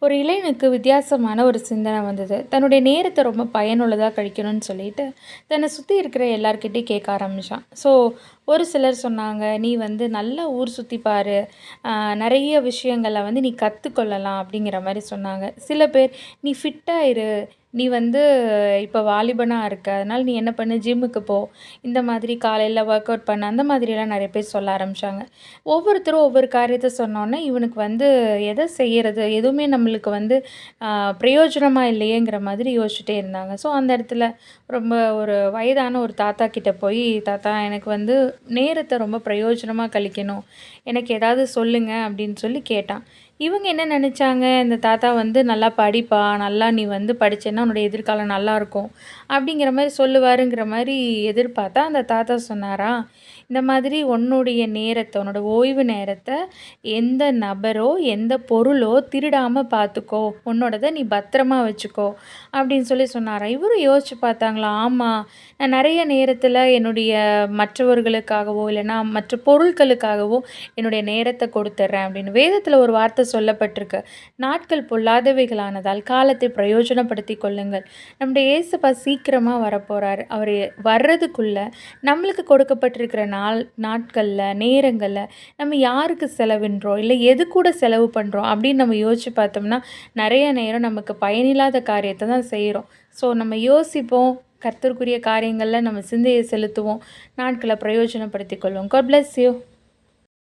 ஒரு இளைஞனுக்கு வித்தியாசமான ஒரு சிந்தனை வந்தது. தன்னுடைய நேரத்த ரொம்ப பயனுள்ளதா கழிக்கணும்னு சொல்லிட்டு, தன்னை சுத்தி இருக்கிற எல்லார்கிட்டயும் கேட்க ஆரம்பிச்சான். ஒரு சிலர் சொன்னாங்க, "நீ வந்து நல்லா ஊர் சுத்தி பாரு. நெறைய விஷயங்கள வந்து நீ கத்துக்கொள்ளலாம்." அப்படிங்கிற மாரி சொன்னாங்க. சில பேர், "நீ ஃபிட்டா இரு. நீ வந்து இப்ப வாலிபனா இருக்க. அதனால நீ என்ன பண்ணு, ஜிம்முக்கு போ. இந்த மாதிரி காலையில ஒர்க் அவுட் பண்ணு." அந்த மாதிரியெல்லாம் நெறைய பேர் சொல்ல ஆரம்பிச்சாங்க. ஒவ்வொருத்தரும் ஒவ்வொரு காரியத்த சொன்னோனே, இவனுக்கு வந்து எத செய்யறது? எதுவுமே நம்மளுக்கு வந்து அ பிரயோஜனமா இல்லையேங்கிற மாதிரி யோசிச்சுட்டே இருந்தாங்க. அந்த இடத்துல ரொம்ப ஒரு வயதான ஒரு தாத்தா கிட்ட போய், "தாத்தா எனக்கு வந்து நேரத்த ரொம்ப பிரயோஜனமா கழிக்கணும். எனக்கு ஏதாவது சொல்லுங்க." அப்படின்னு சொல்லி கேட்டான். இவங்க என்ன நெனச்சாங்க, இந்த தாத்தா வந்து "நல்லா படிப்பா, நல்லா நீ வந்து படிச்சேன்னா உன்னுடைய எதிர்காலம் நல்லாயிருக்கும்." அப்படிங்கிற மாரி சொல்லுவாருங்கிற மாரி எதிர்பார்த்தா, அந்த தாத்தா சொன்னாராம், "இந்த மாதிரி உன்னுடைய நேரத்த, உன்னோட ஓய்வு நேரத்த எந்த நபரோ, எந்த பொருளோ திருடாம பார்த்துக்கோ. உன்னோடத நீ பத்திரமா வச்சுக்கோ." அப்படின்னு சொல்லி சொன்னாராம். இவரும் யோசிச்சு பார்த்தாங்களாம், ஆமா, நான் நெறைய நேரத்தில என்னுடைய மற்றவர்களுக்காகவோ, இல்லன்னா மற்ற பொருட்களுக்காகவோ என்னுடைய நேரத்த கொடுத்துர்றேன் அப்படின்னு. வேதத்தில ஒரு வார்த்தை சொல்லப்பட்டிருக்கு. "நாட்கள் பொல்லாதவைகளானதால் காலத்தை பிரயோஜனப்படுத்திக் கொள்ளுங்கள்." நம்முடைய இயேசுப்பா சீக்கிரமா வரப்போறாரு. அவரு வர்றதுக்குள்ள நம்மளுக்கு கொடுக்கப்பட்டிருக்கிற நாட்கள்ல, நேரங்கள்ல நம்ம யாருக்கு செலவிடுறோம், இல்ல எது கூட செலவு பண்றோம் அப்படின்னு நம்ம யோசிச்சு பார்த்தோம்னா, நெறைய நேரம் நமக்கு பயனில்லாத காரியத்த தான் செய்றோம். நம்ம யோசிப்போம். கர்த்தருக்குரிய காரியங்கள்ல நம்ம சிந்தைய செலுத்துவோம். நாட்கள பிரயோஜனப்படுத்திக் கொள்வோம். God bless you.